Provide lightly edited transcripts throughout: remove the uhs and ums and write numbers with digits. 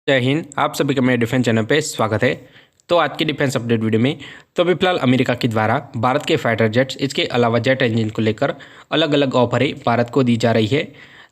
जय हिंद। आप सभी का मेरे डिफेंस चैनल पे स्वागत है। तो आज की डिफेंस अपडेट वीडियो में तो अभी फिलहाल अमेरिका के द्वारा भारत के फाइटर जेट्स इसके अलावा जेट इंजन को लेकर अलग अलग ऑफरें भारत को दी जा रही है।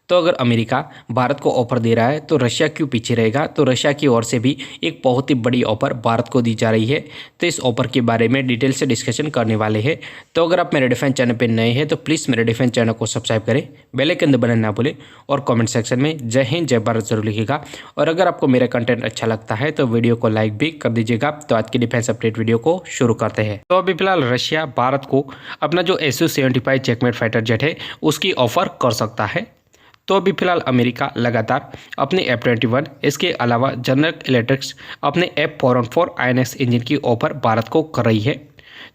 तो अगर अमेरिका भारत को ऑफर दे रहा है तो रशिया क्यों पीछे रहेगा। तो रशिया की ओर से भी एक बहुत ही बड़ी ऑफर भारत को दी जा रही है। तो इस ऑफर के बारे में डिटेल से डिस्कशन करने वाले हैं। तो अगर आप मेरे डिफेंस चैनल पर नए हैं तो प्लीज़ मेरे डिफेंस चैनल को सब्सक्राइब करें, बेल आइकन दबाना ना भूलें और कमेंट सेक्शन में जय हिंद जय भारत जरूर लिखिएगा। और अगर आपको मेरा कंटेंट अच्छा लगता है तो वीडियो को लाइक भी कर दीजिएगा। तो आज की डिफेंस अपडेट वीडियो को शुरू करते हैं। तो अभी फिलहाल रशिया भारत को अपना जो Su-75 चेकमेट फाइटर जेट है उसकी ऑफर कर सकता है। तो अभी फिलहाल अमेरिका लगातार अपने F-21 इसके अलावा जनरल इलेक्ट्रिक्स अपने F-414 INX इंजन की ऑफर भारत को कर रही है।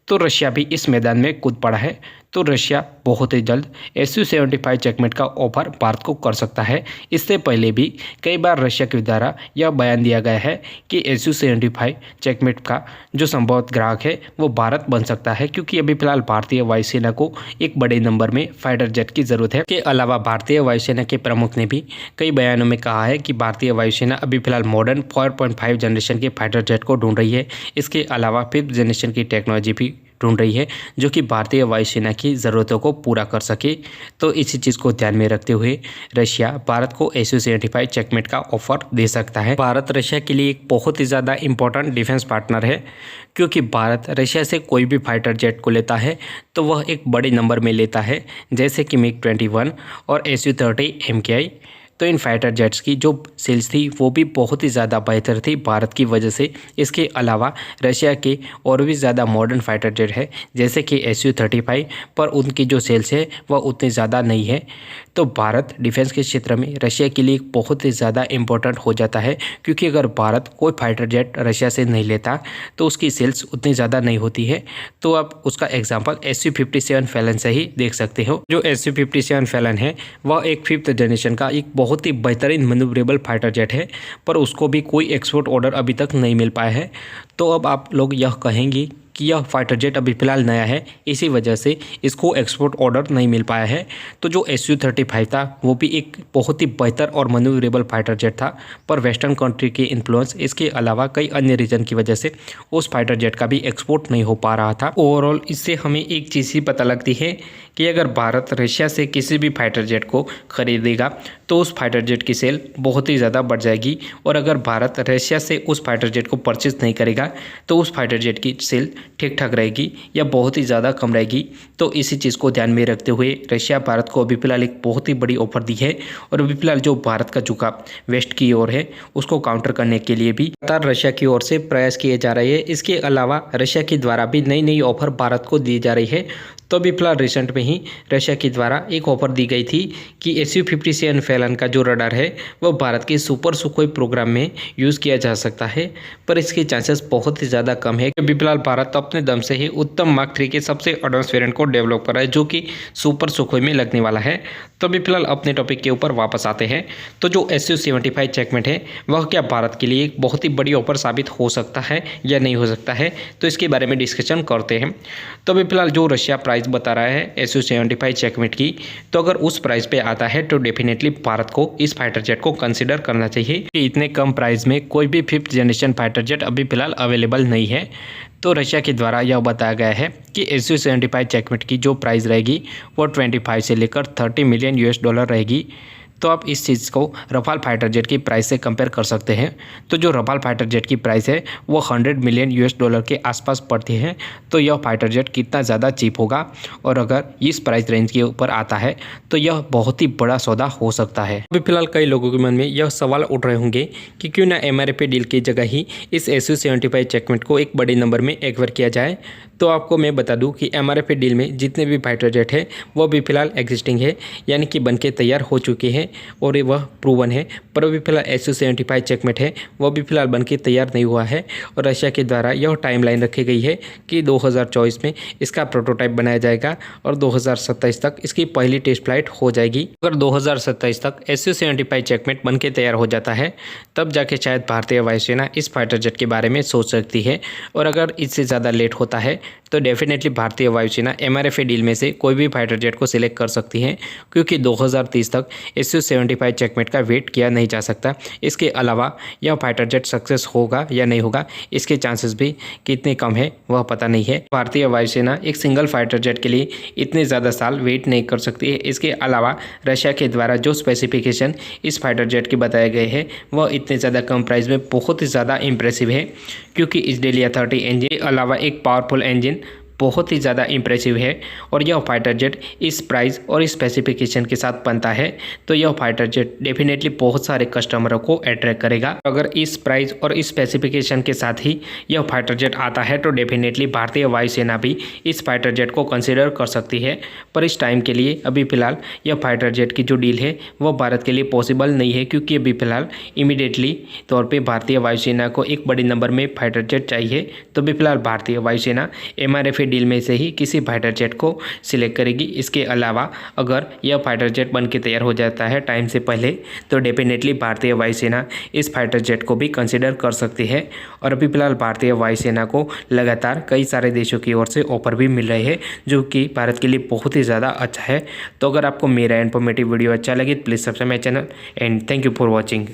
तो रशिया भी इस मैदान में कूद पड़ा है। तो रशिया बहुत ही जल्द Su-75 चेकमेट का ऑफर भारत को कर सकता है। इससे पहले भी कई बार रशिया के द्वारा यह बयान दिया गया है कि Su-75 चेकमेट का जो संभवत ग्राहक है वो भारत बन सकता है, क्योंकि अभी फिलहाल भारतीय वायुसेना को एक बड़े नंबर में फाइटर जेट की ज़रूरत है। इसके अलावा भारतीय वायुसेना के प्रमुख ने भी कई बयानों में कहा है कि भारतीय वायुसेना अभी फिलहाल मॉडर्न 4.5 जनरेशन के फाइटर जेट को ढूंढ रही है। इसके अलावा 5th जनरेशन की टेक्नोलॉजी भी ढूंढ रही है जो कि भारतीय वायुसेना की ज़रूरतों को पूरा कर सके। तो इसी चीज़ को ध्यान में रखते हुए रशिया भारत को Su-75 चेकमेट का ऑफर दे सकता है। भारत रशिया के लिए एक बहुत ही ज़्यादा इंपॉर्टेंट डिफेंस पार्टनर है, क्योंकि भारत रशिया से कोई भी फाइटर जेट को लेता है तो वह एक बड़े नंबर में लेता है, जैसे कि MiG-21 और Su-30 MKI। तो इन फाइटर जेट्स की जो सेल्स थी वो भी बहुत ही ज़्यादा बेहतर थी भारत की वजह से। इसके अलावा रशिया के और भी ज़्यादा मॉडर्न फाइटर जेट है जैसे कि Su-35, पर उनकी जो सेल्स है वह उतनी ज़्यादा नहीं है। तो भारत डिफेंस के क्षेत्र में रशिया के लिए बहुत ही ज़्यादा इम्पोर्टेंट हो जाता है, क्योंकि अगर भारत कोई फाइटर जेट रशिया से नहीं लेता तो उसकी सेल्स उतनी ज़्यादा नहीं होती है। तो आप उसका एग्जाम्पल Su-57 फैलन से ही देख सकते हो। जो Su-57 फैलन है वह एक 5th जनरेशन का एक बहुत ही बेहतरीन मैन्यूवरेबल फाइटर जेट है, पर उसको भी कोई एक्सपोर्ट ऑर्डर अभी तक नहीं मिल पाया है। तो अब आप लोग यह कहेंगे कि यह फाइटर जेट अभी फिलहाल नया है, इसी वजह से इसको एक्सपोर्ट ऑर्डर नहीं मिल पाया है। तो जो Su-35 था वो भी एक बहुत ही बेहतर और मैन्यूवरेबल फाइटर जेट था, पर वेस्टर्न कंट्री के इन्फ्लुएंस इसके अलावा कई अन्य रीजन की वजह से उस फाइटर जेट का भी एक्सपोर्ट नहीं हो पा रहा था। ओवरऑल इससे हमें एक चीज़ ही पता लगती है कि अगर भारत रशिया से किसी भी फाइटर जेट को खरीदेगा तो उस फाइटर जेट की सेल बहुत ही ज़्यादा बढ़ जाएगी, और अगर भारत रशिया से उस फाइटर जेट को परचेज नहीं करेगा तो उस फाइटर जेट की सेल ठीक ठाक रहेगी या बहुत ही ज़्यादा कम रहेगी। तो इसी चीज़ को ध्यान में रखते हुए रशिया भारत को अभी फिलहाल एक बहुत ही बड़ी ऑफर दी है, और अभी फिलहाल जो भारत का झुकाव वेस्ट की ओर है उसको काउंटर करने के लिए भी लगातार रशिया की ओर से प्रयास किए जा रहे हैं। इसके अलावा रशिया के द्वारा भी नई नई ऑफर भारत को दी जा रही है। तो अभी फिलहाल रिसेंट में ही रशिया के द्वारा एक ऑफर दी गई थी कि Su-57 फैलन का जो रडार है वह भारत के सुपर सुखोई प्रोग्राम में यूज़ किया जा सकता है, पर इसके चांसेस बहुत ही ज़्यादा कम है। अभी फिलहाल भारत अपने दम से ही उत्तम मार्क 3 के सबसे एडवांस वेरिएंट को डेवलप कर रहा है जो कि सुपर सुखोई में लगने वाला है। तो अभी फिलहाल अपने टॉपिक के ऊपर वापस आते हैं। तो जो Su-75 चेकमेट है वह क्या भारत के लिए एक बहुत ही बड़ी ऑफर साबित हो सकता है या नहीं हो सकता है, तो इसके बारे में डिस्कशन करते हैं। तो अभी फिलहाल जो रशिया प्राइस बता रहा है Su-75 चेकमेट की, तो अगर उस प्राइस पे आता है तो डेफिनेटली भारत को इस फाइटर जेट को कंसीडर करना चाहिए कि इतने कम प्राइस में कोई भी 5th जनरेशन फाइटर जेट अभी फिलहाल अवेलेबल नहीं है। तो रशिया के द्वारा यह बताया गया है कि Su-75 चेकमेट की जो प्राइस रहेगी वो 25 से लेकर 30 मिलियन US डॉलर रहेगी। तो आप इस चीज़ को रफाल फाइटर जेट की प्राइस से कंपेयर कर सकते हैं। तो जो रफाल फाइटर जेट की प्राइस है वो 100 मिलियन US डॉलर के आसपास पड़ती है। तो यह फाइटर जेट कितना ज़्यादा चीप होगा, और अगर इस प्राइस रेंज के ऊपर आता है तो यह बहुत ही बड़ा सौदा हो सकता है। अभी फिलहाल कई लोगों के मन में यह सवाल उठ रहे होंगे कि क्यों ना MRP डील की जगह ही इस Su-75 चेकमेट को एक बड़े नंबर में एक्वायर किया जाए। तो आपको मैं बता दूं कि MRP डील में जितने भी फाइटर जेट है वो भी फिलहाल एग्जिस्टिंग है, यानी कि बनके तैयार हो चुके हैं और वह प्रूवन है। पर अभी फिलहाल Su-75 चेकमेट है वह भी फिलहाल बनके तैयार नहीं हुआ है, और रशिया के द्वारा यह टाइमलाइन रखी गई है कि 2024 में इसका प्रोटोटाइप बनाया जाएगा और 2027 तक इसकी पहली टेस्ट फ्लाइट हो जाएगी। अगर 2027 तक Su-75 चेकमेट बनके तैयार हो जाता है तब जाके शायद भारतीय वायुसेना इस फाइटर जेट के बारे में सोच सकती है, और अगर इससे ज़्यादा लेट होता है तो डेफिनेटली भारतीय वायुसेना MRFA डील में से कोई भी फाइटर जेट को सिलेक्ट कर सकती है, क्योंकि 2030 तक Su-75 चेकमेट का वेट किया नहीं जा सकता। इसके अलावा यह फाइटर जेट सक्सेस होगा या नहीं होगा, इसके चांसेस भी कितने कम है वह पता नहीं है। भारतीय वायुसेना एक सिंगल फाइटर जेट के लिए इतने ज़्यादा साल वेट नहीं कर सकती है। इसके अलावा रशिया के द्वारा जो स्पेसिफिकेशन इस फाइटर जेट के बताए गए हैं वह इतने ज़्यादा कम प्राइस में बहुत ही ज़्यादा इंप्रेसिव है, क्योंकि इस डेलिया 30 इंजन के अलावा एक पावरफुल इंजन बहुत ही ज़्यादा इंप्रेसिव है और यह फाइटर जेट इस प्राइस और इस स्पेसिफिकेशन के साथ बनता है तो यह फाइटर जेट डेफिनेटली बहुत सारे कस्टमरों को अट्रैक्ट करेगा। अगर इस प्राइस और इस स्पेसिफिकेशन के साथ ही यह फाइटर जेट आता है तो डेफिनेटली भारतीय वायुसेना भी इस फाइटर जेट को कंसिडर कर सकती है। पर इस टाइम के लिए अभी फ़िलहाल यह फाइटर जेट की जो डील है वह भारत के लिए पॉसिबल नहीं है, क्योंकि अभी फ़िलहाल इमीडिएटली तौर पर भारतीय वायुसेना को एक बड़ी नंबर में फाइटर जेट चाहिए। तो अभी फ़िलहाल भारतीय वायुसेना MRFA डील में से ही किसी फाइटर जेट को सिलेक्ट करेगी। इसके अलावा अगर यह फाइटर जेट बन के तैयार हो जाता है टाइम से पहले तो डेफिनेटली भारतीय वायुसेना इस फाइटर जेट को भी कंसिडर कर सकती है। और अभी फिलहाल भारतीय वायुसेना को लगातार कई सारे देशों की ओर से ऑफर भी मिल रहे हैं, जो कि भारत के लिए बहुत ही ज़्यादा अच्छा है। तो अगर आपको मेरा इन्फॉर्मेटिव वीडियो अच्छा लगे please subscribe my channel and thank you for watching.